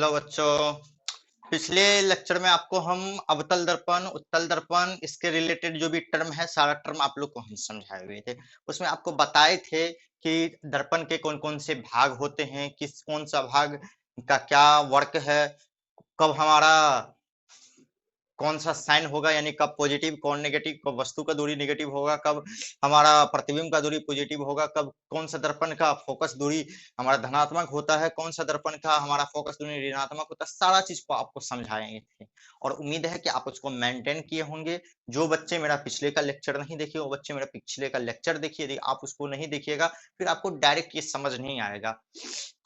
Hello बच्चों। पिछले lecture में आपको हम अवतल दर्पण, उत्तल दर्पण, इसके रिलेटेड जो भी टर्म है सारा टर्म आप लोग को हम समझाए हुए थे। उसमें आपको बताए थे कि दर्पण के कौन कौन से भाग होते हैं, किस कौन सा भाग का क्या वर्क है, कब हमारा कौन सा साइन होगा, यानी कब पॉजिटिव कौन नेगेटिव, कब वस्तु का दूरी नेगेटिव होगा, कब हमारा प्रतिबिंब का दूरी पॉजिटिव होगा, कब कौन सा दर्पण का फोकस दूरी हमारा धनात्मक होता है, कौन सा दर्पण का हमारा फोकस दूरी ऋणात्मक होता है। सारा चीज को आपको समझाएंगे थे और उम्मीद है कि आप उसको मेंटेन किए होंगे। जो बच्चे मेरा पिछले का लेक्चर नहीं देखे वो बच्चे मेरा पिछले का लेक्चर देखिए। यदि आप उसको नहीं देखिएगा फिर आपको डायरेक्ट ये समझ नहीं आएगा।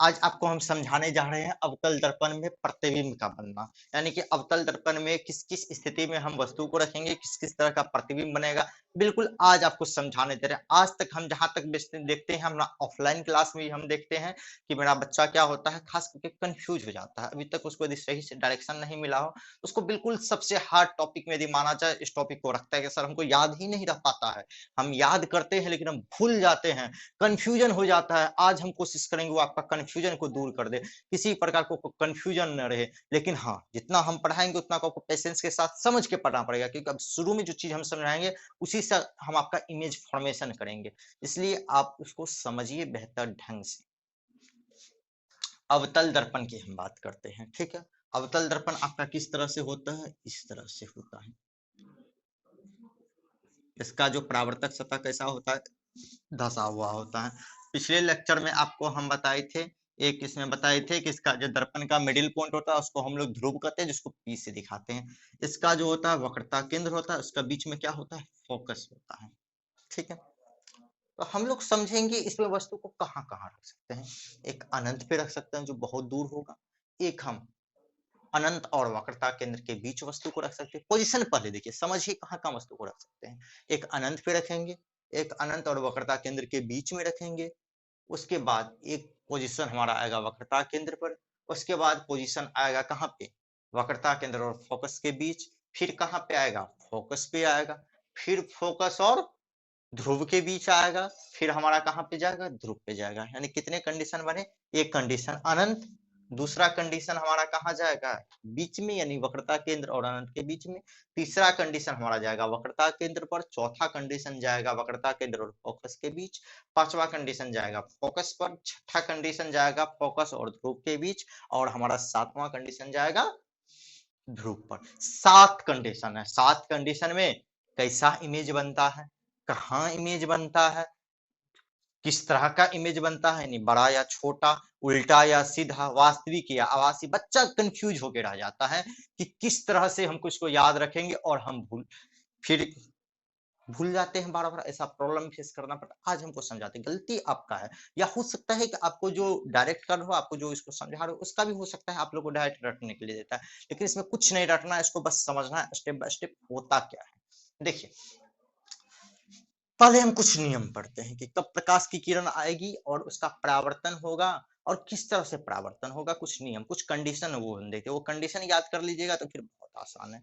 आज आपको हम समझाने जा रहे हैं अवतल दर्पण में प्रतिबिंब का बनना, यानी कि अवतल दर्पण में किस किस स्थिति में हम वस्तु को रखेंगे, किस किस तरह का प्रतिबिंब बनेगा, बिल्कुल आज आपको समझाने दे रहे हैं। आज तक हम जहां तक देखते हैं, हम ऑफलाइन क्लास में हम देखते हैं कि मेरा बच्चा क्या होता है, खास करके कंफ्यूज हो जाता है। अभी तक उसको यदि सही से डायरेक्शन नहीं मिला हो तो उसको बिल्कुल सबसे हार्ड टॉपिक में यदि माना जाए इस टॉपिक को रखता है कि सर हमको याद ही नहीं रह पाता है। हम याद करते हैं लेकिन हम भूल जाते हैं, कंफ्यूजन हो जाता है। आज हम कोशिश करेंगे वो आपका कंफ्यूजन को दूर कर दे, किसी प्रकार को कंफ्यूजन न रहे। लेकिन हाँ, जितना हम पढ़ाएंगे उतना आपको पेशेंस के साथ समझ के पढ़ना पड़ेगा, क्योंकि अब शुरू में जो चीज हम समझाएंगे उसी से हम आपका इमेज फॉर्मेशन करेंगे, इसलिए आप उसको समझिए बेहतर ढंग से। अवतल दर्पण की हम बात करते हैं, ठीक है। अवतल दर्पण आपका किस तरह से होता है, इस तरह से होता है। इसका जो परावर्तक सतह कैसा होता है, धसा हुआ होता है। पिछले लेक्चर में आपको हम बताए थे, एक इसमें बताए थे कि इसका जो दर्पण का मिडिल पॉइंट होता है उसको हम लोग ध्रुव कहते हैं, जिसको पी से दिखाते हैं। इसका जो होता है वक्रता केंद्र होता है, उसका बीच में क्या होता है, फोकस होता है, ठीक है। तो हम लोग समझेंगे इसमें वस्तु को कहाँ कहाँ रख सकते हैं। एक अनंत पे रख सकते हैं जो बहुत दूर होगा, एक हम अनंत और वक्रता केंद्र के बीच वस्तु को रख सकते हैं। पोजीशन पहले देखिए, समझिए कहाँ कहाँ वस्तु को रख सकते हैं। एक अनंत पे रखेंगे, एक अनंत और वक्रता केंद्र के बीच में रखेंगे, उसके बाद एक पोजीशन हमारा आएगा वक्रता केंद्र पर, उसके बाद पोजीशन आएगा कहाँ पे, वक्रता केंद्र और फोकस के बीच, फिर कहाँ पे आएगा, फोकस पे आएगा, फिर फोकस और ध्रुव के बीच आएगा, फिर हमारा कहाँ पे जाएगा, ध्रुव पे जाएगा। यानी कितने कंडीशन बने, एक कंडीशन अनंत, दूसरा कंडीशन हमारा कहाँ जाएगा, बीच में, यानी वक्रता केंद्र और अनंत के बीच में, तीसरा कंडीशन हमारा जाएगा वक्रता केंद्र पर, चौथा कंडीशन जाएगा वक्रता केंद्र और फोकस के बीच, पांचवा कंडीशन जाएगा फोकस पर, छठा कंडीशन जाएगा फोकस और ध्रुव के बीच, और हमारा सातवां कंडीशन जाएगा ध्रुव पर। 7 कंडीशन है। 7 कंडीशन में कैसा इमेज बनता है, कहाँ इमेज बनता है, किस तरह का इमेज बनता है, यानी बड़ा या छोटा, उल्टा या सीधा, वास्तविक या आभासी। बच्चा कंफ्यूज होकर रह जाता है कि किस तरह से हमको इसको याद रखेंगे, और हम फिर भूल जाते हैं, बार बार ऐसा प्रॉब्लम फेस करना पड़ता है। आज हमको समझाते हैं, गलती आपका है, या हो सकता है कि आपको जो डायरेक्ट कर रहे हो, आपको जो इसको समझा रहे हो उसका भी हो सकता है आप लोग को डायरेक्ट रटने के लिए देता है, लेकिन इसमें कुछ नहीं रटना है, इसको बस समझना है स्टेप बाय स्टेप होता क्या है। देखिए, पहले हम कुछ नियम पढ़ते हैं कि कब प्रकाश की किरण आएगी और उसका परावर्तन होगा और किस तरह से परावर्तन होगा। कुछ नियम, कुछ कंडीशन वो हम देखते हैं, वो कंडीशन याद कर लीजिएगा तो फिर बहुत आसान है।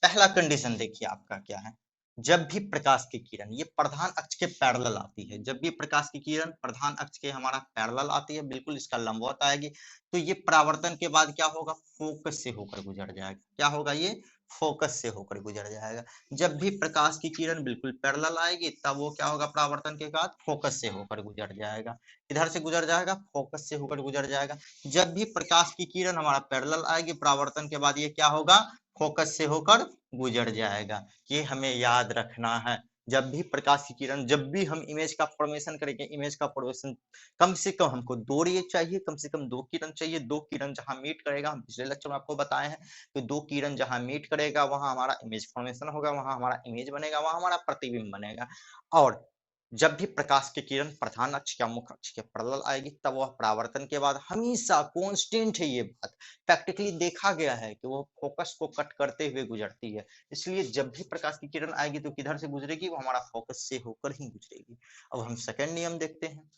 पहला कंडीशन देखिए आपका क्या है, जब भी प्रकाश की किरण ये प्रधान अक्ष के पैरेलल आती है, जब भी प्रकाश की किरण प्रधान अक्ष के हमारा पैरेलल आती है, बिल्कुल इसका लंबवत आएगी, तो ये परावर्तन के बाद क्या होगा, फोकस से होकर गुजर जाएगा। क्या होगा, ये फोकस से होकर गुजर जाएगा। जब भी प्रकाश की किरण बिल्कुल पैरेलल आएगी तब वो क्या होगा, परावर्तन के बाद फोकस से होकर गुजर जाएगा। इधर से गुजर जाएगा, फोकस से होकर गुजर जाएगा। जब भी प्रकाश की किरण हमारा पैरेलल आएगी, परावर्तन के बाद ये क्या होगा, फोकस से होकर गुजर जाएगा। ये हमें याद रखना है। जब भी प्रकाश की किरण, जब भी हम इमेज का फॉर्मेशन करेंगे, इमेज का फॉर्मेशन कम से कम हमको 2 रे चाहिए, कम से कम 2 किरण चाहिए। 2 किरण जहां मीट करेगा, हम पिछले लेक्चर में आपको बताए हैं कि 2 किरण जहां मीट करेगा वहां हमारा इमेज फॉर्मेशन होगा, वहां हमारा इमेज बनेगा, वहां हमारा प्रतिबिंब बनेगा। और जब भी प्रकाश की किरण प्रधान अक्ष या मुख्य अक्ष के पैरेलल आएगी तब वह परावर्तन के बाद हमेशा कांस्टेंट है, ये बात प्रैक्टिकली देखा गया है कि वो फोकस को कट करते हुए गुजरती है। इसलिए जब भी प्रकाश की किरण आएगी तो किधर से गुजरेगी, वो हमारा फोकस से होकर ही गुजरेगी। अब हम सेकंड नियम देखते हैं।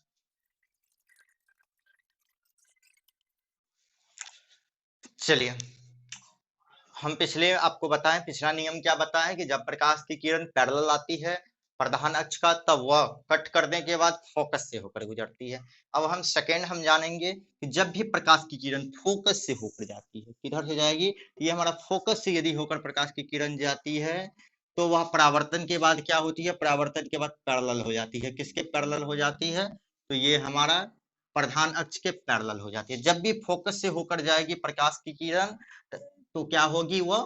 चलिए, हम पिछले आपको बताएं, पिछला नियम क्या बताएं कि जब प्रकाश की किरण पैरेलल आती है प्रधान अक्ष का, तब वह कट करने के बाद फोकस से होकर गुजरती है। अब हम सेकेंड हम जानेंगे कि जब भी प्रकाश की किरण फोकस से होकर जाती है, किधर से जाएगी, ये हमारा फोकस से यदि होकर प्रकाश की किरण जाती है तो वह परावर्तन के बाद क्या होती है, परावर्तन के बाद पैरेलल हो जाती है। किसके पैरेलल हो जाती है, तो ये हमारा प्रधान अक्ष के पैरेलल हो जाती है। जब भी फोकस से होकर जाएगी प्रकाश की किरण तो क्या होगी, वह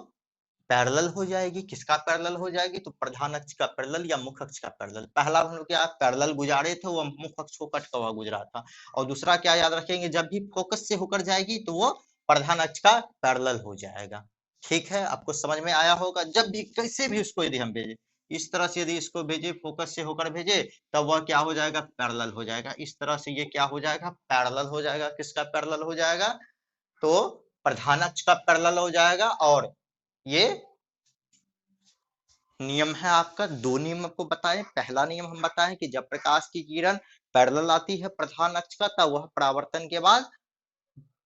पैरेलल हो जाएगी। किसका पैरेलल हो जाएगी, तो प्रधान अक्ष का पैरेलल या मुख्य अक्ष का पैरेलल। पहला हम लोग क्या पैरेलल गुजारे थे, वो मुख्य अक्ष को कट कर हुआ गुजरा था। और दूसरा क्या याद रखेंगे, जब भी फोकस से होकर जाएगी तो वो प्रधान अक्ष का पैरेलल हो जाएगा। ठीक है, आपको समझ में आया होगा। जब भी कैसे भी उसको यदि हम भेजे, इस तरह से यदि इसको भेजे, फोकस से होकर भेजे, तब वह क्या हो जाएगा, पैरेलल हो जाएगा। इस तरह से ये क्या हो जाएगा, पैरेलल हो जाएगा। किसका पैरेलल हो जाएगा, तो प्रधान अक्ष का पैरेलल हो जाएगा। और ये नियम है आपका, दो नियम आपको बताएं। पहला नियम हम बताएं कि जब प्रकाश की किरण पैरेलल आती है प्रधान अक्ष का, तब वह परावर्तन के बाद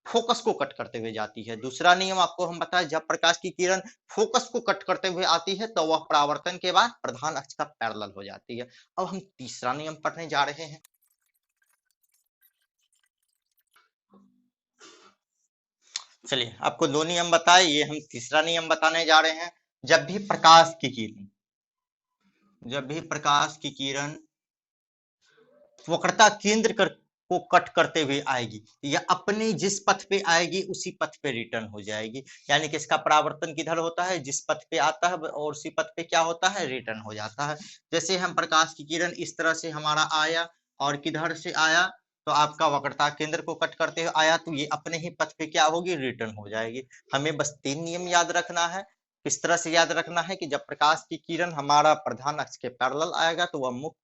फोकस को कट करते हुए जाती है। दूसरा नियम आपको हम बताएं, जब प्रकाश की किरण फोकस को कट करते हुए आती है तो वह परावर्तन के बाद प्रधान अक्ष का पैरेलल हो जाती है। अब हम तीसरा नियम पढ़ने जा रहे हैं। चलिए, आपको दो नियम बताए, ये हम तीसरा नियम बताने जा रहे हैं। जब भी प्रकाश की किरण, जब भी प्रकाश की किरण वक्रता केंद्र को कट करते हुए आएगी, या अपने जिस पथ पे आएगी उसी पथ पे रिटर्न हो जाएगी। यानी कि इसका परावर्तन किधर होता है, जिस पथ पे आता है और उसी पथ पे क्या होता है, रिटर्न हो जाता है। जैसे हम प्रकाश की किरण इस तरह से हमारा आया और किधर से आया, तो आपका वक्रता केंद्र को कट करते हुए आया, तो ये अपने ही पथ पे क्या होगी, रिटर्न हो जाएगी। हमें बस तीन नियम याद रखना है। किस तरह से याद रखना है कि जब प्रकाश की किरण हमारा प्रधान अक्ष के पैरेलल आएगा तो वह मुख्य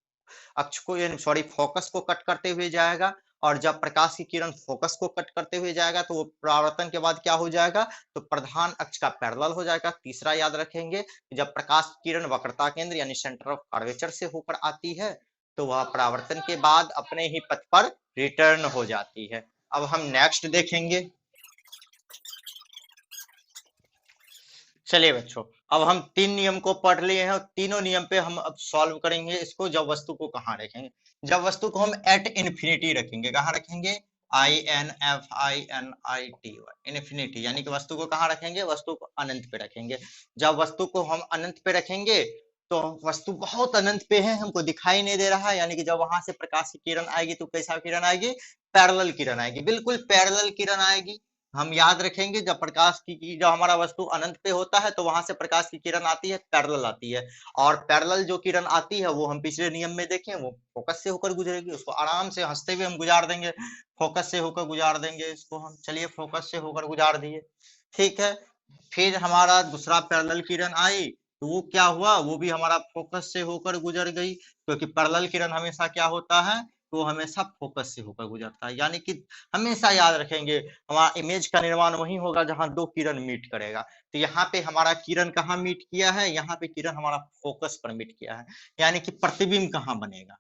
अक्ष को, सॉरी, फोकस को कट करते हुए जाएगा। और जब प्रकाश की किरण फोकस को कट करते हुए जाएगा तो वो परावर्तन के बाद क्या हो जाएगा, तो प्रधान अक्ष का पैरेलल हो जाएगा। तीसरा याद रखेंगे, जब प्रकाश की किरण वक्रता केंद्र यानी सेंटर ऑफ कर्वेचर से होकर आती है तो वह परावर्तन के बाद अपने ही पथ पर रिटर्न हो जाती है। अब हम नेक्स्ट देखेंगे। चलिए बच्चों, अब हम तीन नियम को पढ़ लिए हैं और तीनों नियम पे हम अब सॉल्व करेंगे इसको। जब वस्तु को कहाँ रखेंगे, जब वस्तु को हम एट इन्फिनिटी रखेंगे, कहाँ रखेंगे, INFINITY, इन्फिनिटी, यानी कि वस्तु को कहाँ रखेंगे, वस्तु को अनंत पे रखेंगे। जब वस्तु को हम अनंत पे रखेंगे तो वस्तु बहुत अनंत पे है, हमको दिखाई नहीं दे रहा है, यानी कि जब वहां से प्रकाश की किरण आएगी तो कैसा किरण आएगी, पैरेलल किरण आएगी, बिल्कुल पैरेलल किरण आएगी। हम याद रखेंगे, जब प्रकाश की जब हमारा वस्तु अनंत पे होता है तो वहां से प्रकाश की किरण आती है, पैरेलल आती है। और पैरेलल जो किरण आती है वो हम पिछले नियम में देखें, वो फोकस से होकर गुजरेगी, उसको आराम से हंसते हुए हम गुजार देंगे, फोकस से होकर गुजार देंगे इसको हम। चलिए, फोकस से होकर गुजार दिए, ठीक है। फिर हमारा दूसरा पैरेलल किरण आई तो वो क्या हुआ, वो भी हमारा फोकस से होकर गुजर गई, क्योंकि पैरेलल किरण हमेशा क्या होता है, वो हमेशा फोकस से होकर गुजरता है। यानी कि हमेशा याद रखेंगे, हमारा इमेज का निर्माण वही होगा जहां दो किरण मीट करेगा। तो यहाँ पे हमारा किरण कहाँ मीट किया है, यहाँ पे किरण हमारा फोकस पर मीट किया है। यानी कि प्रतिबिंब कहाँ बनेगा,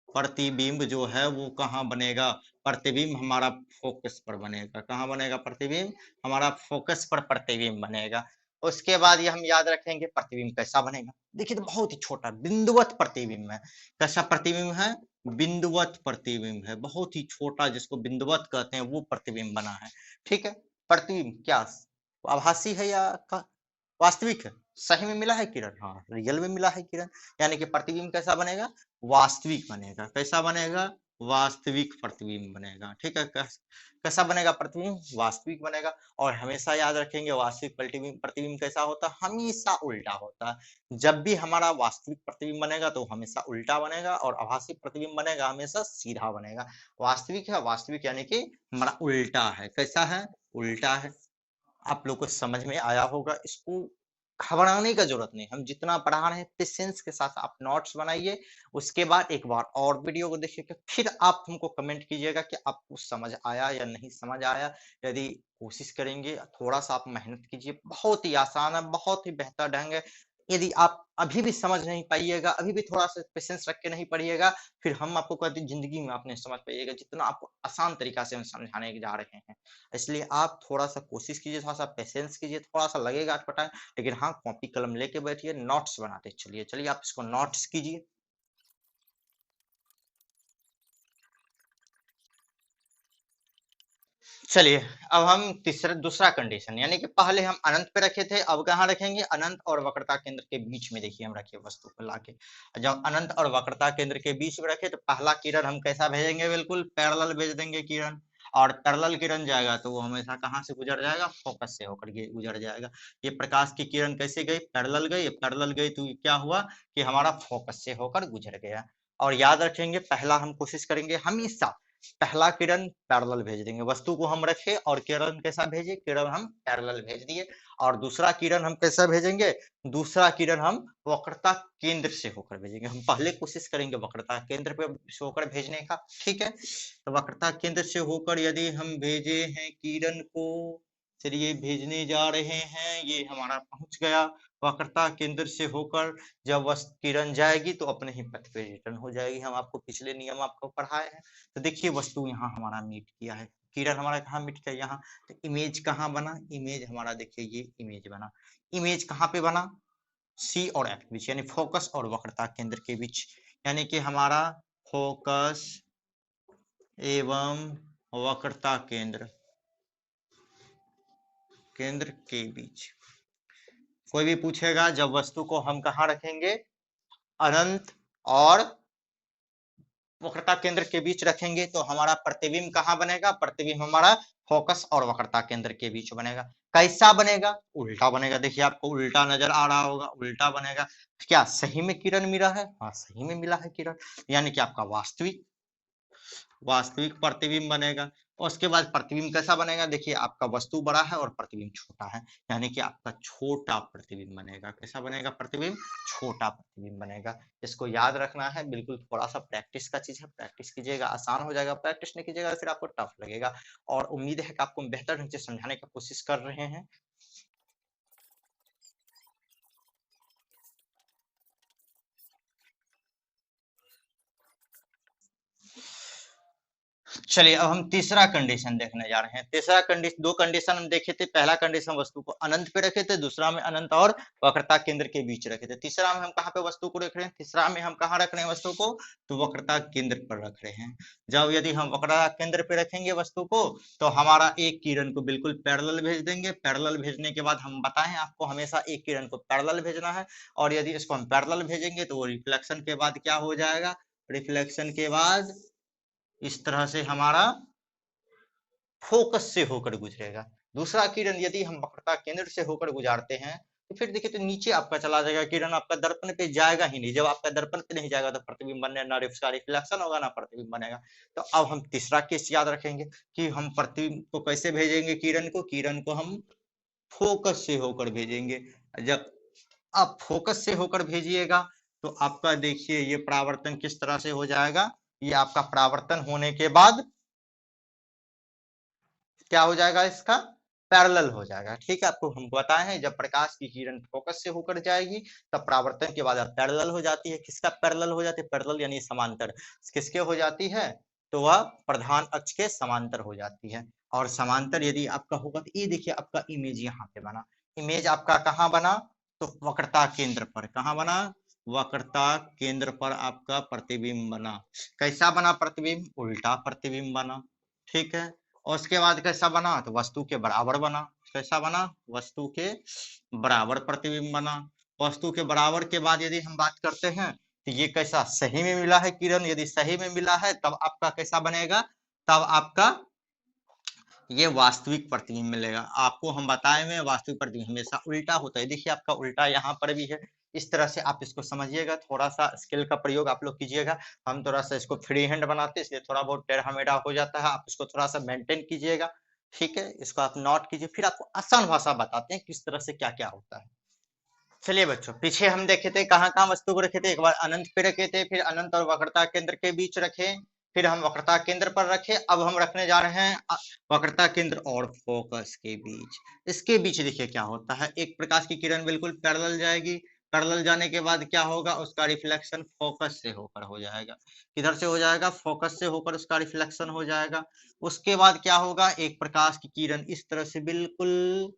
प्रतिबिंब जो है वो कहाँ बनेगा, प्रतिबिंब हमारा फोकस पर बनेगा। कहाँ बनेगा प्रतिबिंब, हमारा फोकस पर प्रतिबिंब बनेगा। उसके बाद ये हम याद रखेंगे प्रतिबिंब कैसा बनेगा। देखिए, तो बहुत ही छोटा बिंदुवत प्रतिबिंब है। कैसा प्रतिबिंब है, बिंदुवत प्रतिबिंब है, बहुत ही छोटा, जिसको बिंदुवत कहते हैं, वो प्रतिबिंब बना है। ठीक है, प्रतिबिंब क्या आभासी है या वास्तविक है, सही में मिला है किरण, हाँ रियल में मिला है किरण, यानी कि प्रतिबिंब कैसा बनेगा, वास्तविक बनेगा। कैसा बनेगा, वास्तविक प्रतिबिंब बनेगा। ठीक है, कैसा बनेगा प्रतिबिंब, वास्तविक बनेगा। और हमेशा याद रखेंगे, वास्तविक प्रतिबिंब प्रतिबिंब कैसा होता है, हमेशा उल्टा होता है। जब भी हमारा वास्तविक प्रतिबिंब बनेगा तो हमेशा उल्टा बनेगा, और आभासी प्रतिबिंब बनेगा हमेशा सीधा बनेगा। वास्तविक है, वास्तविक यानी कि हमारा उल्टा है। कैसा है, उल्टा है। आप लोग को समझ में आया होगा, इसको घबराने का जरूरत नहीं, हम जितना पढ़ा रहे हैं पेशेंस के साथ आप नोट्स बनाइए। उसके बाद एक बार और वीडियो को देखिएगा, फिर आप हमको कमेंट कीजिएगा कि आपको समझ आया या नहीं समझ आया। यदि कोशिश करेंगे, थोड़ा सा आप मेहनत कीजिए, बहुत ही आसान है, बहुत ही बेहतर ढंग है। यदि आप अभी भी समझ नहीं पाइएगा, अभी भी थोड़ा सा पेशेंस रख के नहीं पढ़िएगा, फिर हम आपको कहते हैं जिंदगी में आप नहीं समझ पाइएगा, जितना आपको आसान तरीका से हम समझाने जा रहे हैं। इसलिए आप थोड़ा सा कोशिश कीजिए, थोड़ा सा पेशेंस कीजिए, थोड़ा सा लगेगा अटपटा, लेकिन हाँ कॉपी कलम लेके बैठिए, नोट्स बनाते चलिए। चलिए, आप इसको नोट्स कीजिए। चलिए अब हम दूसरा कंडीशन, यानी कि पहले हम अनंत पे रखे थे, अब कहाँ रखेंगे, अनंत और वक्रता केंद्र के बीच में। देखिए हम रखे वस्तु को लाके, जब अनंत और वक्रता केंद्र के बीच में रखे तो पहला किरण हम कैसा भेजेंगे, बिल्कुल पैरेलल भेज देंगे किरण। और पैरेलल किरण जाएगा तो वो हमेशा कहाँ से गुजर जाएगा, फोकस से होकर के गुजर जाएगा। ये प्रकाश की किरण कैसे गई, पैरेलल गई, पैरेलल गई तो क्या हुआ कि हमारा फोकस से होकर गुजर गया। और याद रखेंगे पहला हम कोशिश करेंगे हमेशा पहला किरण पैरेलल भेज देंगे, वस्तु को हम रखे और किरण कैसा भेजे, किरण हम पैरेलल भेज दिए। और दूसरा किरण हम कैसा भेजेंगे, दूसरा किरण हम वक्रता केंद्र से होकर भेजेंगे। हम पहले कोशिश करेंगे वक्रता केंद्र पे से होकर भेजने का, ठीक है। तो वक्रता केंद्र से होकर यदि हम भेजे हैं किरण को, चलिए भेजने जा रहे हैं, ये हमारा पहुंच गया वक्रता केंद्र से होकर। जब वह किरण जाएगी तो अपने ही पथ पे रिटर्न हो जाएगी। हम आपको पिछले नियम आपको पढ़ाए हैं। तो देखिए वस्तु यहाँ हमारा मीट किया है, किरण हमारा कहाँ मीट किया, यहाँ। तो इमेज कहाँ बना, इमेज हमारा देखिए ये इमेज बना। इमेज कहाँ पे बना, सी और एफ के बीच, यानी फोकस और वक्रता केंद्र के बीच, यानी कि हमारा फोकस एवं वक्रता केंद्र के बीच। कोई भी पूछेगा जब वस्तु को हम कहाँ रखेंगे, अनंत और वक्रता केंद्र के बीच रखेंगे तो हमारा प्रतिबिंब कहाँ बनेगा, प्रतिबिंब हमारा फोकस और वक्रता केंद्र के बीच बनेगा। कैसा बनेगा, उल्टा बनेगा। देखिए आपको उल्टा नजर आ रहा होगा, उल्टा बनेगा। क्या सही में किरण मिला है, हाँ सही में मिला है किरण, यानी कि आपका वास्तविक प्रतिबिंब बनेगा। और उसके बाद प्रतिबिंब कैसा बनेगा, देखिए आपका वस्तु बड़ा है और प्रतिबिंब छोटा है, यानी कि आपका छोटा प्रतिबिंब बनेगा। कैसा बनेगा प्रतिबिंब, छोटा प्रतिबिंब बनेगा। इसको याद रखना है, बिल्कुल थोड़ा सा प्रैक्टिस का चीज है, प्रैक्टिस कीजिएगा आसान हो जाएगा, प्रैक्टिस नहीं कीजिएगा फिर आपको टफ लगेगा। और उम्मीद है कि आपको बेहतर ढंग से समझाने की कोशिश कर रहे हैं। चलिए अब हम तीसरा कंडीशन देखने जा रहे हैं। तीसरा कंडीशन, दो कंडीशन हम देखे थे। पहला कंडीशन वस्तु को अनंत पे रखे थे, दूसरा में अनंत और वक्रता केंद्र के बीच रखे थे। तीसरा में हम कहाँ पे वस्तु को रख रहे हैं, तीसरा में हम कहाँ रख रहे हैं वस्तु को, तो वक्रता केंद्र पर रख रहे हैं। जब यदि हम वक्रता केंद्र पे रखेंगे वस्तु को तो हमारा एक किरण को बिल्कुल पैरेलल भेज देंगे। पैरेलल भेजने के बाद हम बताएं आपको हमेशा एक किरण को पैरेलल भेजना है। और यदि इसको हम पैरेलल भेजेंगे तो वो रिफ्लेक्शन के बाद क्या हो जाएगा, रिफ्लेक्शन के बाद इस तरह से हमारा फोकस से होकर गुजरेगा। दूसरा किरण यदि हम वक्रता केंद्र से होकर गुजारते हैं तो फिर देखिए तो नीचे आपका चला जाएगा किरण, आपका दर्पण पे जाएगा ही नहीं। जब आपका दर्पण पे नहीं जाएगा तो प्रतिबिंब बनने ना उसका रिफ्लेक्शन होगा ना प्रतिबिंब बनेगा। तो अब हम तीसरा केस याद रखेंगे कि हम प्रतिबिंब को कैसे भेजेंगे, किरण को हम फोकस से होकर भेजेंगे। जब आप फोकस से होकर भेजिएगा तो आपका देखिए ये परावर्तन किस तरह से हो जाएगा, ये आपका परावर्तन होने के बाद क्या हो जाएगा, इसका पैरेलल हो जाएगा। ठीक है, आपको हम बताए हैं जब प्रकाश की किरण फोकस से होकर जाएगी तब परावर्तन के बाद पैरेलल हो जाती है। किसका पैरेलल हो जाती है, पैरेलल यानी समांतर। किसके हो जाती है, तो वह प्रधान अक्ष के समांतर हो जाती है। और समांतर यदि आपका होगा तो ये देखिए आपका इमेज यहाँ पे बना। इमेज आपका कहाँ बना, तो वक्रता केंद्र पर। कहाँ बना, वक्रता केंद्र पर आपका प्रतिबिंब बना। कैसा बना प्रतिबिंब, उल्टा प्रतिबिंब बना। ठीक है, और उसके बाद कैसा बना, तो वस्तु के बराबर बना। कैसा बना, वस्तु के बराबर प्रतिबिंब बना। वस्तु के बराबर के बाद यदि हम बात करते हैं तो ये कैसा, सही में मिला है किरण, यदि सही में मिला है तब आपका कैसा बनेगा, तब आपका ये वास्तविक प्रतिबिंब मिलेगा। आपको हम बताए हुए वास्तविक प्रतिबिंब हमेशा उल्टा होता है। देखिए आपका उल्टा यहाँ पर भी है। इस तरह से आप इसको समझिएगा, थोड़ा सा स्किल का प्रयोग आप लोग कीजिएगा। हम थोड़ा सा इसको फ्री हैंड बनाते हैं इसलिए थोड़ा बहुत टेढ़ा मेढ़ा हो जाता है, आप इसको थोड़ा सा मेंटेन कीजिएगा। ठीक है, इसको आप नोट कीजिए, फिर आपको आसान भाषा बताते हैं किस तरह से क्या क्या होता है। चलिए बच्चों, पीछे हम देखे थे कहाँ कहाँ वस्तु को रखे थे। एक बार अनंत पे रखे थे, फिर अनंत और वक्रता केंद्र के बीच रखे, फिर हम वक्रता केंद्र पर रखे। अब हम रखने जा रहे हैं वक्रता केंद्र और फोकस के बीच। इसके बीच देखिए क्या होता है, एक प्रकाश की किरण बिल्कुल पैरेलल जाएगी। पैरेलल जाने के बाद क्या होगा, उसका रिफ्लेक्शन फोकस से होकर हो जाएगा। किधर से हो जाएगा, फोकस से होकर उसका रिफ्लेक्शन हो जाएगा। उसके बाद क्या होगा, एक प्रकाश की किरण इस तरह से बिल्कुल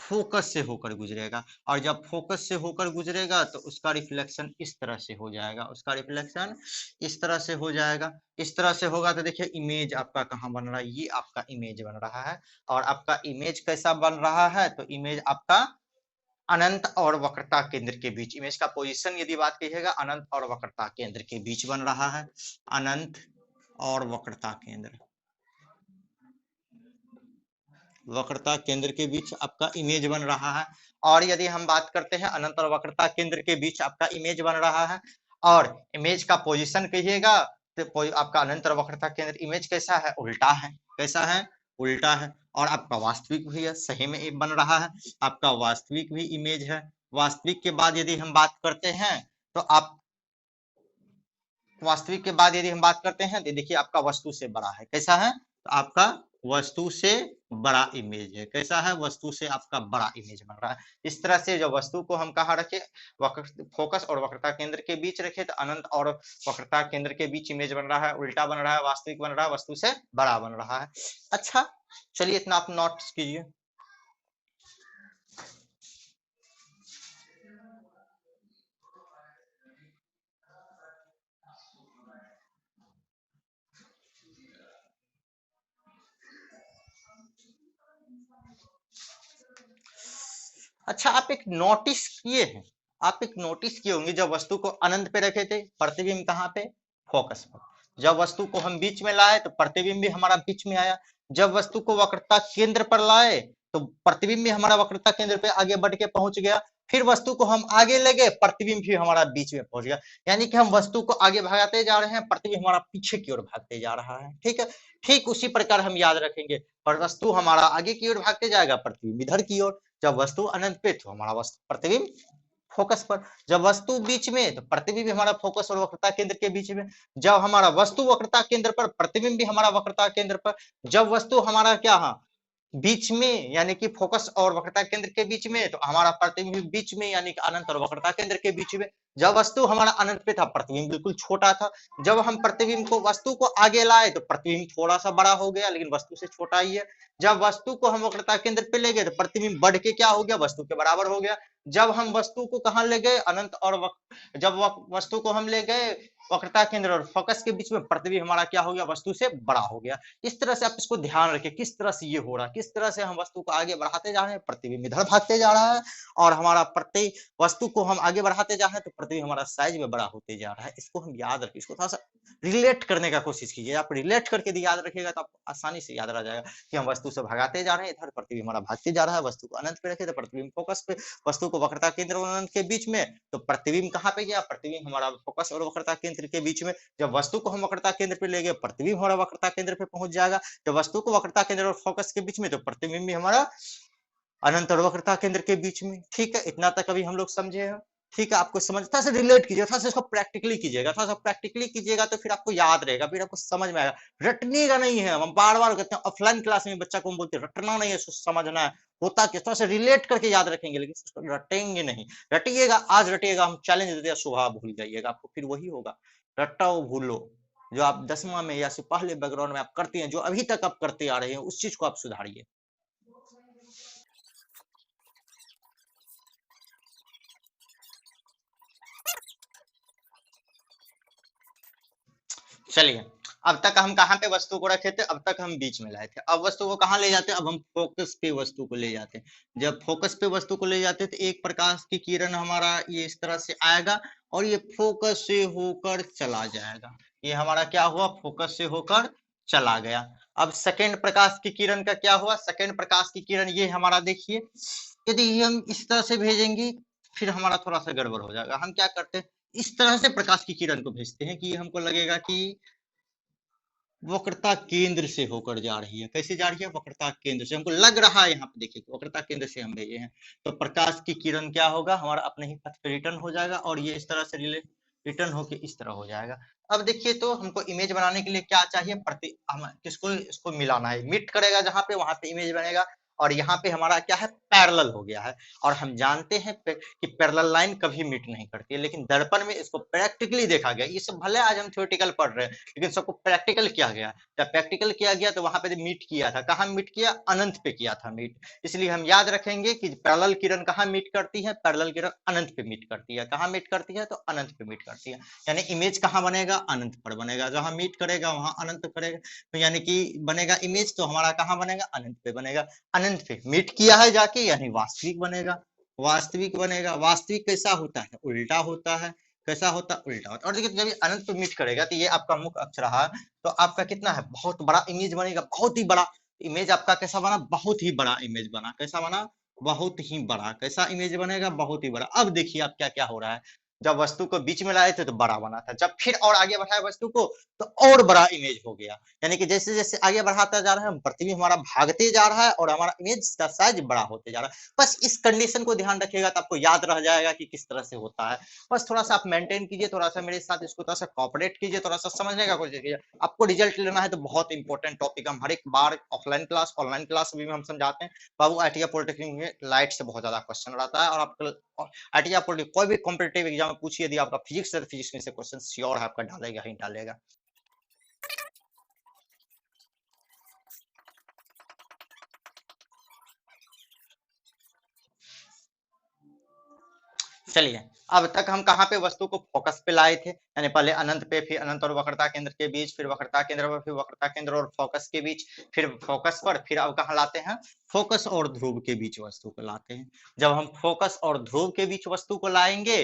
फोकस से होकर गुजरेगा, और जब फोकस से होकर गुजरेगा तो उसका रिफ्लेक्शन इस तरह से हो जाएगा, उसका रिफ्लेक्शन इस तरह से हो जाएगा। इस तरह से होगा तो देखिए इमेज आपका कहाँ बन रहा है, ये आपका इमेज बन रहा है। और आपका इमेज कैसा बन रहा है, तो इमेज आपका अनंत और वक्रता केंद्र के बीच, इमेज का पोजीशन यदि बात कीजिएगा अनंत और वक्रता केंद्र के बीच बन रहा है, अनंत और वक्रता केंद्र, वक्रता केंद्र के बीच आपका इमेज बन रहा है। और यदि हम बात करते हैं अनंत और वक्रता केंद्र के बीच आपका इमेज बन रहा है, और इमेज का पोजीशन कहिएगा तो आपका अनंत और वक्रता केंद्र इमेज कैसा है, उल्टा है। कैसा है, उल्टा है। और आपका वास्तविक भी है, सही में बन रहा है, आपका वास्तविक भी इमेज है। वास्तविक के बाद यदि हम बात करते हैं तो आप, वास्तविक के बाद यदि हम बात करते हैं तो देखिए आपका वस्तु से बड़ा है। कैसा है, तो आपका वस्तु से बड़ा इमेज है। कैसा है, वस्तु से आपका बड़ा इमेज बन रहा है। इस तरह से जो वस्तु को हम कहाँ रखे, फोकस और वक्रता केंद्र के बीच रखे, तो अनंत और वक्रता केंद्र के बीच इमेज बन रहा है, उल्टा बन रहा है, वास्तविक बन रहा है, वस्तु से बड़ा बन रहा है। अच्छा चलिए इतना आप नोट्स कीजिए। अच्छा आप एक नोटिस किए हैं, आप एक नोटिस किए होंगे, जब वस्तु को अनंत पे रखे थे प्रतिबिंब कहाँ पे, फोकस पर। जब वस्तु को हम बीच में लाए तो प्रतिबिंब भी हमारा बीच में आया। जब वस्तु को वक्रता केंद्र पर लाए तो प्रतिबिंब भी हमारा वक्रता केंद्र पे आगे बढ़ के पहुंच गया। फिर वस्तु को हम आगे लगे, प्रतिबिंब भी हमारा बीच में पहुंच गया। यानी कि हम वस्तु को आगे भागते जा रहे हैं, प्रतिबिंब हमारा पीछे की ओर भागते जा रहा है। ठीक है, ठीक उसी प्रकार हम याद रखेंगे, पर वस्तु हमारा आगे की ओर भागते जाएगा, प्रतिबिंब इधर की ओर। जब वस्तु अनंत पे तो हमारा वस्तु प्रतिबिंब फोकस पर, जब वस्तु बीच में तो प्रतिबिंब हमारा फोकस और वक्रता केंद्र के बीच में, जब हमारा वस्तु वक्रता केंद्र पर, प्रतिबिंब भी हमारा वक्रता केंद्र पर, जब वस्तु हमारा क्या, हाँ बीच में यानी कि फोकस और वक्रता केंद्र के बीच में, तो हमारा प्रतिबिंब बीच में यानी कि अनंत और वक्रता केंद्र के बीच में। जब वस्तु हमारा अनंत पे था, प्रतिबिंब बिल्कुल छोटा था। जब हम प्रतिबिंब को, वस्तु को आगे लाए तो प्रतिबिंब थोड़ा सा बड़ा हो गया, लेकिन वस्तु से छोटा ही है। जब वस्तु को हम वक्रता केंद्र पे ले गए तो प्रतिबिंब बढ़ के क्या हो गया, वस्तु के बराबर हो गया। जब हम वस्तु को कहां ले गए, अनंत और जब वस्तु को हम ले गए वक्रता केंद्र और फोकस के बीच में, प्रतिबिंब हमारा क्या हो गया, वस्तु से बड़ा हो गया। इस तरह से आप इसको ध्यान रखें, किस तरह से ये हो रहा है, किस तरह से हम वस्तु को आगे बढ़ाते जा रहे हैं, प्रतिबिंब इधर भागते जा रहा है, और हमारा प्रत्येक वस्तु को हम आगे बढ़ाते जा रहे हैं तो प्रतिबिंब हमारा साइज में बड़ा होते जा रहा है। इसको हम याद रखें, इसको थोड़ा सा रिलेट करने का कोशिश कीजिए। आप रिलेट करके याद रखिएगा तो आपको आसानी से याद रह जाएगा कि हम वस्तु से भगाते जा रहे हैं, इधर प्रतिबिंब हमारा भागते जा रहा है। वस्तु को अनंत पे रखे तो प्रतिबिंब फोकस पे, वस्तु को वक्रता केंद्र और अनंत के बीच में तो प्रतिबिंब कहाँ पे गया, प्रतिबिंब हमारा फोकस और वक्रता केंद्र के बीच में। जब वस्तु को हम वक्रता केंद्र पे ले गए, प्रतिबिंब हमारा वक्रता केंद्र पे पहुंच जाएगा। जब वस्तु को वक्रता केंद्र और फोकस के बीच में तो प्रतिबिंब भी हमारा अनंत और वक्रता केंद्र के बीच में। ठीक है, इतना तक अभी हम लोग समझे हैं। ठीक है, आपको समझ, थोड़ा सा रिलेट कीजिएगा, थोड़ा सा इसको प्रैक्टिकली कीजिएगा, थोड़ा सा प्रैक्टिकली कीजिएगा तो फिर आपको याद रहेगा, फिर आपको समझ में आएगा। रटने का नहीं है, हम बार बार कहते हैं ऑफलाइन क्लास में बच्चा को हम बोलते हैं रटना नहीं है, समझना है। होता क्या, थोड़ा सा रिलेट करके याद रखेंगे, लेकिन रटेंगे नहीं। रटिएगा, आज रटिएगा, हम चैलेंज देते हैं, सुबह भूल जाइएगा, आपको फिर वही होगा, रटाओ भूलो। जो आप 10वां में या से पहले बैकग्राउंड में आप करते हैं, जो अभी तक आप करते आ रहे हैं, उस चीज को आप सुधारिए। चलिए, अब तक हम कहाँ पे वस्तु को रखे थे, अब तक हम बीच में लाए थे। अब वस्तु को कहाँ ले जाते हैं, अब हम फोकस पे वस्तु को ले जाते हैं। जब फोकस पे वस्तु को ले जाते हैं तो एक प्रकाश की किरण हमारा ये इस तरह से आएगा और ये फोकस से होकर चला जाएगा। ये हमारा क्या हुआ, फोकस से होकर चला गया। अब सेकेंड प्रकाश की किरण का क्या हुआ, सेकेंड प्रकाश की किरण ये हमारा देखिए, यदि हम इस तरह से भेजेंगे फिर हमारा थोड़ा सा गड़बड़ हो जाएगा। हम क्या करते हैं, इस तरह से प्रकाश की किरण को भेजते हैं कि हमको लगेगा कि वक्रता केंद्र से होकर जा रही है। कैसे जा रही है, वक्रता केंद्र से, हमको लग रहा है, यहाँ पे देखिए वक्रता केंद्र से हम भेजे हैं। तो प्रकाश की किरण क्या होगा, हमारा अपने ही पथ पे रिटर्न हो जाएगा और ये इस तरह से रिटर्न होके इस तरह हो जाएगा। अब देखिए, तो हमको इमेज बनाने के लिए क्या चाहिए, प्रति हम किसको इसको मिलाना है, मिट करेगा जहां पे वहां पे इमेज बनेगा। और यहाँ पे हमारा क्या है, पैरेलल हो गया है। और हम जानते हैं कि पैरेलल लाइन कभी मीट नहीं करती है, लेकिन दर्पण में इसको प्रैक्टिकली देखा गया। ये सब भले आज हम थ्योरेटिकल पढ़ रहे हैं, लेकिन सबको प्रैक्टिकल किया गया। जब प्रैक्टिकल किया गया तो वहां पे मीट किया था, कहाँ मीट किया, अनंत पे किया था मीट। इसलिए हम याद रखेंगे कि पैरेलल किरण कहाँ मीट करती है, पैरेलल किरण अनंत पे मीट करती है। कहाँ मीट करती है, तो अनंत पे मीट करती है। यानी इमेज कहाँ बनेगा, अनंत पर बनेगा। जहां मीट करेगा वहां अनंत करेगा, तो यानी कि बनेगा इमेज, तो हमारा कहाँ बनेगा, अनंत पे बनेगा। अनंत पे मीट किया है जाके, यानी वास्तविक बनेगा। वास्तविक बनेगा। वास्तविक कैसा होता है, उल्टा होता है। कैसा होता है, उल्टा होता है। और देखिए जब ये अनंत पे मीट करेगा तो ये आपका मुख्य अक्ष रहा, तो आपका कितना है, बहुत बड़ा इमेज बनेगा, बहुत ही बड़ा इमेज आपका। कैसा बना, बहुत ही बड़ा इमेज बना। कैसा बना, बहुत ही बड़ा। कैसा इमेज बनेगा, बहुत ही बड़ा। अब देखिए अब क्या क्या हो रहा है, जब वस्तु को बीच में लाए थे तो बड़ा बना था, जब फिर और आगे बढ़ाया वस्तु को तो और बड़ा इमेज हो गया। यानी कि जैसे जैसे आगे बढ़ाता जा रहा है, प्रतिबिंब हमारा भागते जा रहा है और हमारा इमेज का साइज बड़ा होते जा रहा है। बस इस कंडीशन को ध्यान रखिएगा तो आपको याद रह जाएगा कि किस तरह से होता है। बस थोड़ा सा आप मेंटेन कीजिए, थोड़ा सा मेरे साथ इसको थोड़ा सा कॉपरेट कीजिए, थोड़ा सा समझने का कोशिश कीजिए। आपको रिजल्ट लेना है तो बहुत इंपॉर्टेंट टॉपिक हम हर एक बार ऑफलाइन क्लास ऑनलाइन क्लास भी हम समझाते हैं। बाबू आईटीआई पॉलिटेक्निक में लाइट से बहुत ज्यादा क्वेश्चन रहता है, और आपको आईटीआई पॉलिटेक्निक कोई भी कॉम्पिटेटिव एग्जाम में पूछिए, यदि आपका फिजिक्स है तो फिजिक्स में से क्वेश्चन श्योर है आपका डालेगा ही डालेगा। चलिए, अब तक हम कहाँ पे वस्तु को फोकस पे लाए थे, यानी पहले अनंत पे, फिर अनंत और वक्रता केंद्र के बीच, फिर वक्रता केंद्र पर, फिर वक्रता केंद्र और फोकस के बीच, फिर फोकस पर, फिर अब कहाँ लाते हैं, फोकस और ध्रुव के बीच वस्तु को लाते हैं। जब हम फोकस और ध्रुव के बीच वस्तु को लाएंगे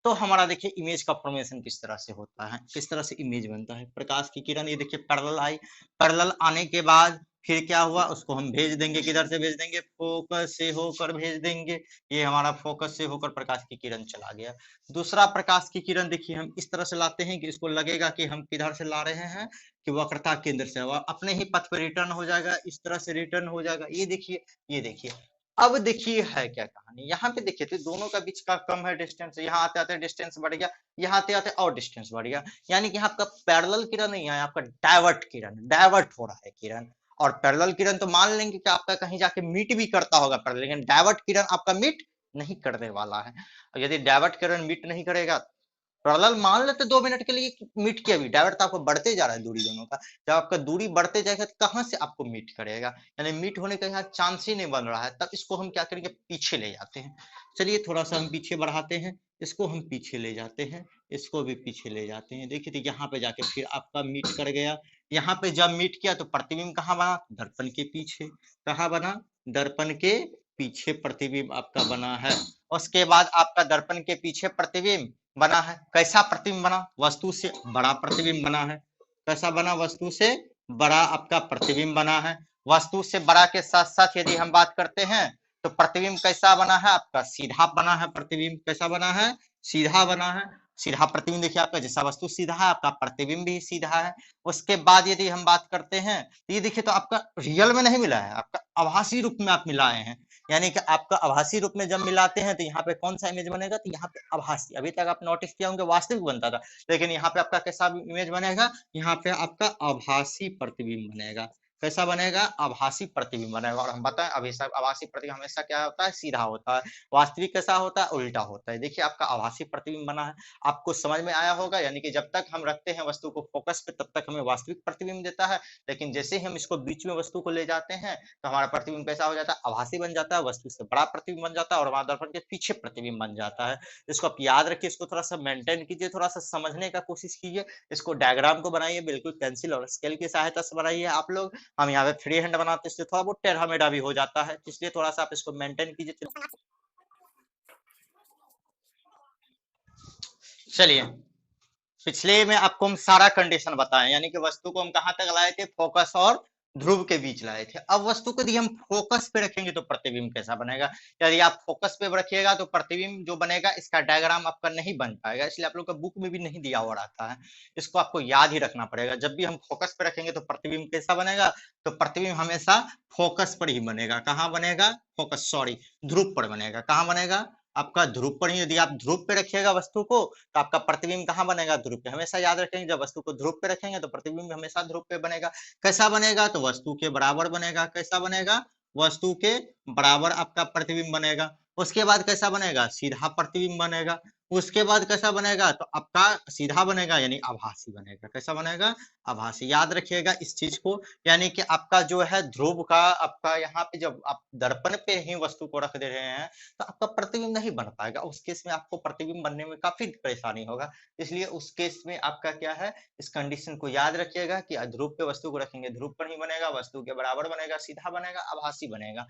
तो हमारा देखिए इमेज का फॉर्मेशन किस तरह से होता है, किस तरह से इमेज बनता है। प्रकाश की किरण ये देखिए पैरेलल आई, पैरेलल आने के बाद फिर क्या हुआ, उसको हम भेज देंगे, किधर से भेज देंगे, फोकस से होकर भेज देंगे। ये हमारा फोकस से होकर प्रकाश की किरण चला गया। दूसरा प्रकाश की किरण देखिए हम इस तरह से लाते हैं कि इसको लगेगा कि हम किधर से ला रहे हैं, कि वक्रता केंद्र से, अपने ही पथ पर रिटर्न हो जाएगा, इस तरह से रिटर्न हो जाएगा। ये देखिए, ये देखिए। अब देखिए है क्या कहानी, यहाँ पे देखिए तो दोनों का बीच का कम है डिस्टेंस, यहाँ आते आते डिस्टेंस बढ़ गया, यहाँ आते आते और डिस्टेंस बढ़ गया। यानी कि आपका पैरेलल किरण नहीं है, आपका डाइवर्ट किरण, डाइवर्ट हो रहा है किरण। और पैरेलल किरण तो मान लेंगे कि आपका कहीं जाके मीट भी करता होगा पैरेलल, लेकिन डाइवर्ट किरण आपका मीट नहीं करने वाला है। और यदि डाइवर्ट किरण मीट नहीं करेगा, पैरेलल मान लेते 2 मिनट के लिए मीट किया, भी डाइवर्ट तो आपको बढ़ते जा रहा है दूरी दोनों का। जब आपका दूरी बढ़ते जाएगा तो कहां से आपको मीट करेगा, यानी मीट होने का यहाँ चांस ही नहीं बन रहा है। तब इसको हम क्या करेंगे, पीछे ले जाते हैं। चलिए थोड़ा सा हम पीछे बढ़ाते हैं, इसको हम पीछे ले जाते हैं, इसको भी पीछे ले जाते हैं। देखिए तो यहाँ पे जाके फिर आपका मीट कर गया। यहाँ पे जब मीट किया तो प्रतिबिंब कहाँ बना, दर्पण के पीछे। कहाँ बना, दर्पण के पीछे प्रतिबिंब आपका बना है। उसके बाद आपका दर्पण के पीछे प्रतिबिंब बना है। कैसा प्रतिबिंब बना, वस्तु से बड़ा प्रतिबिंब बना है। कैसा बना, वस्तु से बड़ा आपका प्रतिबिंब बना है। वस्तु से बड़ा के साथ साथ यदि हम बात करते हैं तो प्रतिबिंब कैसा बना है, आपका सीधा बना है। प्रतिबिंब कैसा बना है, सीधा बना है। सीधा प्रतिबिंब देखिए आपका, जैसा वस्तु सीधा है आपका प्रतिबिंब भी सीधा है। उसके बाद यदि हम बात करते हैं तो ये देखिए तो आपका रियल में नहीं मिला है, आपका आभासी रूप में आप मिलाए हैं। यानी कि आपका आभासी रूप में जब मिलाते हैं तो यहाँ पे कौन सा इमेज बनेगा, तो यहाँ पे आभासी। अभी तक आप नोटिस किया होंगे वास्तविक बनता था, लेकिन यहाँ पे आपका कैसा इमेज बनेगा, यहाँ पे आपका आभासी प्रतिबिंब बनेगा। कैसा बनेगा, आभासी प्रतिबिंब बनेगा। और हम बताएं अभी सब आभासी प्रतिबिंब हमेशा क्या होता है, सीधा होता है। वास्तविक कैसा होता है, उल्टा होता है। देखिए आपका आभासी प्रतिबिंब बना है, आपको समझ में आया होगा। यानी कि जब तक हम रखते हैं वस्तु को फोकस पे तब तक हमें वास्तविक प्रतिबिंब देता है, लेकिन जैसे ही हम इसको बीच में वस्तु को ले जाते हैं तो हमारा प्रतिबिंब कैसा हो जाता है, आभासी बन जाता है, वस्तु से बड़ा प्रतिबिंब बन जाता है और हमारा दर्पण के पीछे प्रतिबिंब बन जाता है। इसको आप याद रखिए, इसको थोड़ा सा मेंटेन कीजिए, थोड़ा सा समझने का कोशिश कीजिए। इसको डायग्राम को बनाइए, बिल्कुल पेंसिल और स्केल की सहायता से बनाइए आप लोग। हम यहाँ पे फ्री हैंड बनाते हैं, इसलिए थोड़ा बहुत टेढ़ा मेढ़ा भी हो जाता है, इसलिए थोड़ा सा आप इसको मेंटेन कीजिए। चलिए, पिछले में आपको हम सारा कंडीशन बताएं, यानी कि वस्तु को हम कहां तक लाए थे, फोकस और ध्रुव के बीच लाए थे। अब वस्तु को यदि हम फोकस पे रखेंगे तो प्रतिबिंब कैसा बनेगा। यदि आप फोकस पे रखिएगा तो प्रतिबिंब जो बनेगा इसका डायग्राम आपका नहीं बन पाएगा, इसलिए आप लोग का बुक में भी नहीं दिया हुआ रहता है। इसको आपको याद ही रखना पड़ेगा। जब भी हम फोकस पे रखेंगे तो प्रतिबिंब कैसा बनेगा, तो प्रतिबिंब हमेशा फोकस पर ही बनेगा। कहाँ बनेगा, फोकस सॉरी, ध्रुव पर बनेगा। कहाँ बनेगा, आपका ध्रुव पर ही। यदि आप ध्रुव पे रखिएगा वस्तु को तो आपका प्रतिबिंब कहाँ बनेगा, ध्रुव पे। हमेशा याद रखेंगे जब वस्तु को ध्रुव पे रखेंगे तो प्रतिबिंब हमेशा ध्रुव पे बनेगा। कैसा बनेगा, तो वस्तु के बराबर बनेगा। कैसा बनेगा, वस्तु के बराबर आपका प्रतिबिंब बनेगा। उसके बाद कैसा बनेगा? सीधा प्रतिबिंब बनेगा। उसके बाद कैसा बनेगा? तो आपका सीधा बनेगा यानी आभासी बनेगा। कैसा बनेगा? आभासी। याद रखिएगा इस चीज को, यानी कि आपका जो है ध्रुव का आपका यहाँ पे जब आप दर्पण पे ही वस्तु को रख दे रहे हैं तो आपका प्रतिबिंब नहीं बन पाएगा। उस केस में आपको प्रतिबिंब बनने में काफी परेशानी होगा। इसलिए उस केस में आपका क्या है, इस कंडीशन को याद रखिएगा कि ध्रुव पे वस्तु को रखेंगे, ध्रुव पर ही बनेगा, वस्तु के बराबर बनेगा, सीधा बनेगा, आभासी बनेगा।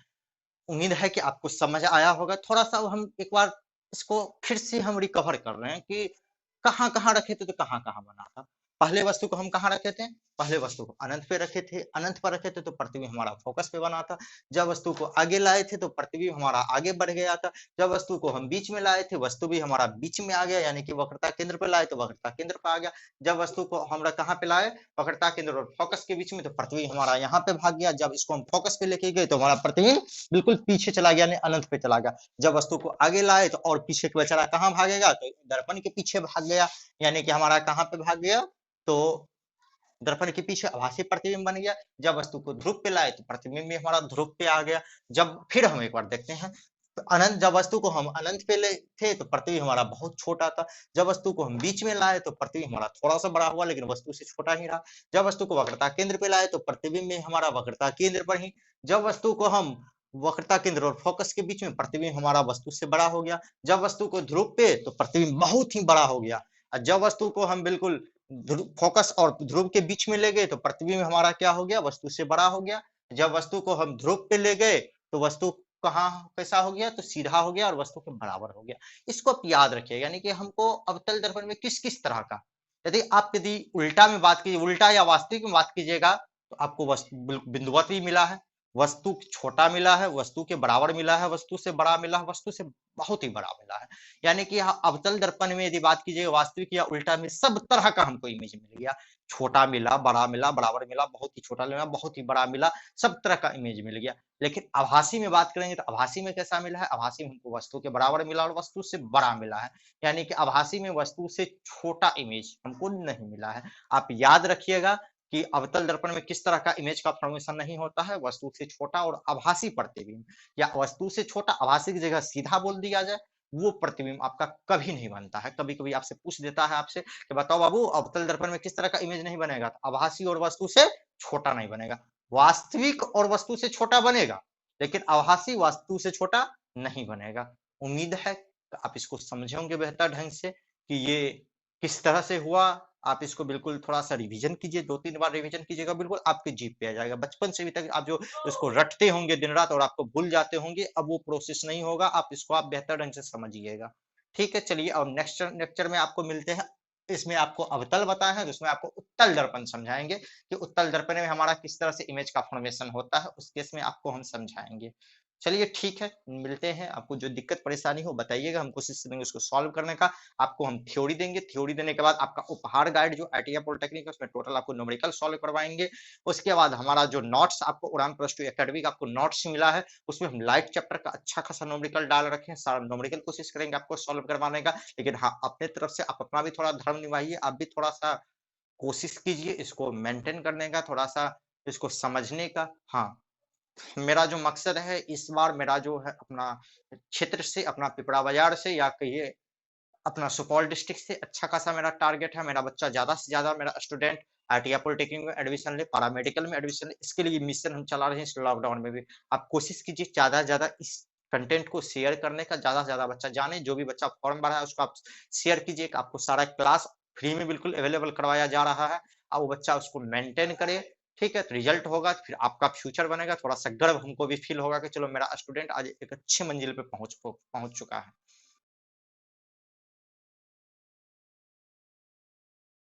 उम्मीद है कि आपको समझ आया होगा। थोड़ा सा हम एक बार इसको फिर से हम रिकवर कर रहे हैं कि कहाँ कहाँ रखे थे तो कहाँ कहाँ बना था। पहले वस्तु को हम कहाँ रखे थे? पहले वस्तु को अनंत पे रखे थे। अनंत पर रखे थे तो प्रतिबिंब हमारा फोकस पे बना था। जब वस्तु को आगे लाए थे तो प्रतिबिंब हमारा आगे बढ़ गया था। जब वस्तु को हम बीच में लाए थे, वस्तु भी हमारा बीच में आ गया, यानी कि वक्रता केंद्र पे लाए तो वक्रता केंद्र पे आ गया। जब वस्तु को हमरा कहाँ पे लाए? वक्रता केंद्र और फोकस के बीच में, तो प्रतिबिंब हमारा यहाँ पे भाग गया। जब इसको हम फोकस पे लेके गए तो हमारा प्रतिबिंब बिल्कुल पीछे चला गया, यानी अनंत पे चला गया। जब वस्तु को आगे लाए तो और पीछे के बेचारा कहाँ भागेगा? तो दर्पण के पीछे भाग गया, यानी कि हमारा कहाँ पे भाग गया? तो दर्पण के पीछे आभासी प्रतिबिंब बन गया। जब वस्तु को ध्रुव पे लाए तो प्रतिबिंब भी हमारा ध्रुव पे आ गया। जब फिर हम एक बार देखते हैं तो अनंत, जब वस्तु को हम अनंत पे ले थे तो प्रतिबिंब हमारा बहुत छोटा था। जब वस्तु को हम बीच में लाए तो प्रतिबिंब हमारा थोड़ा सा बड़ा हुआ, लेकिन वस्तु से छोटा ही रहा। जब वस्तु को वक्रता केंद्र पे लाए तो प्रतिबिंब में हमारा वक्रता केंद्र पर ही। जब वस्तु को हम वक्रता केंद्र और फोकस के बीच में, प्रतिबिंब हमारा वस्तु से बड़ा हो गया। जब वस्तु को ध्रुव पे तो प्रतिबिंब बहुत ही बड़ा हो गया। और जब वस्तु को हम बिल्कुल फोकस और ध्रुव के बीच में ले गए तो प्रतिबिंब हमारा क्या हो गया? वस्तु से बड़ा हो गया। जब वस्तु को हम ध्रुव पे ले गए तो वस्तु कहाँ कैसा हो गया? तो सीधा हो गया और वस्तु के बराबर हो गया। इसको आप याद रखिएगा, यानी कि हमको अवतल दर्पण में किस किस तरह का, यदि उल्टा में बात कीजिए, उल्टा या वास्तविक में बात कीजिएगा तो आपको बिंदुवत भी मिला है, वस्तु छोटा मिला है, वस्तु के बराबर मिला है, वस्तु से बड़ा मिला है, वस्तु से बहुत ही बड़ा मिला है। यानी कि यहाँ अवतल दर्पण में यदि बात कीजिएगा वास्तविक या उल्टा में, सब तरह का हमको इमेज मिल गया। छोटा मिला, बड़ा मिला, बराबर मिला, बहुत ही छोटा मिला, बहुत ही बड़ा मिला, सब तरह का इमेज मिल गया। लेकिन आभासी में बात करेंगे तो आभासी में कैसा मिला है? आभासी में हमको वस्तु के बराबर मिला और वस्तु से बड़ा मिला है। यानी कि आभासी में वस्तु से छोटा इमेज हमको नहीं मिला है। आप याद रखिएगा कि अवतल दर्पण में किस तरह का इमेज का फॉर्मेशन नहीं होता है? वस्तु से छोटा और आभासी प्रतिबिंब, या वस्तु से छोटा आभासी की जगह सीधा बोल दिया जाए, वो प्रतिबिंब आपका कभी नहीं बनता है। कभी कभी आपसे पूछ देता है आपसे कि बताओ बाबू अवतल दर्पण में किस तरह का इमेज नहीं बनेगा? तो आभासी और वस्तु से छोटा नहीं बनेगा। वास्तविक और वस्तु से छोटा बनेगा, लेकिन आभासी वस्तु से छोटा नहीं बनेगा। उम्मीद है कि आप इसको समझे होंगे बेहतर ढंग से कि ये किस तरह से हुआ। आप इसको बिल्कुल थोड़ा सा रिवीजन कीजिए, 2-3 बार रिवीजन कीजिएगा, बिल्कुल आपके जीभ पे आ जाएगा। बचपन से अभी तक आप जो इसको रटते होंगे दिन रात और आपको भूल जाते होंगे, अब वो प्रोसेस नहीं होगा। आप इसको आप बेहतर ढंग से समझिएगा। ठीक है, चलिए और नेक्स्ट लेक्चर में आपको मिलते हैं। इसमें आपको अवतल बताए हैं, जिसमें आपको उत्तल दर्पण समझाएंगे कि उत्तल दर्पण में हमारा किस तरह से इमेज का फॉर्मेशन होता है, उस केस में आपको हम समझाएंगे। चलिए ठीक है, मिलते हैं। आपको जो दिक्कत परेशानी हो बताइएगा, हम कोशिश करेंगे उसको सॉल्व करने का। आपको हम थ्योरी देंगे, थ्योरी देने के बाद आपका उपहार गाइड जो आईटीआई पॉलिटेक्निक है उसमें टोटल आपको न्यूमेरिकल सॉल्व करवाएंगे। उसके बाद हमारा जो नोट्स आपको उड़ान +2 एकेडमी का आपको नोट्स मिला है, उसमें हम लाइट चैप्टर का अच्छा खासा न्यूमेरिकल डाल रखे हैं। सारा न्यूमेरिकल कोशिश करेंगे आपको सॉल्व करवाने का। लेकिन हाँ, अपने तरफ से आप अपना भी थोड़ा धर्म निभाइए, आप भी थोड़ा सा कोशिश कीजिए इसको मेंटेन करने का, थोड़ा सा इसको समझने का। हाँ, मेरा जो मकसद है इस बार, मेरा जो है अपना क्षेत्र से, अपना पिपरा बाजार से, या कहिए अपना सुपौल डिस्ट्रिक्ट से अच्छा खासा मेरा टारगेट है। मेरा बच्चा ज्यादा से ज्यादा, मेरा स्टूडेंट आईटीआई पॉलिटेक्निक में एडमिशन ले, पारामेडिकल में एडमिशन ले। इसके लिए मिशन हम चला रहे हैं इस लॉकडाउन में भी। आप कोशिश कीजिए ज्यादा से ज्यादा इस कंटेंट को शेयर करने का, ज्यादा से ज्यादा बच्चा जाने। जो भी बच्चा फॉर्म भरा है उसको आप शेयर कीजिए। आपको सारा क्लास फ्री में बिल्कुल अवेलेबल करवाया जा रहा है। अब वो बच्चा उसको मेंटेन करे, ठीक है, तो रिजल्ट होगा, फिर आपका फ्यूचर बनेगा। थोड़ा सा गर्व हमको भी फील होगा कि चलो मेरा स्टूडेंट आज एक अच्छे मंजिल पे पहुंच चुका है।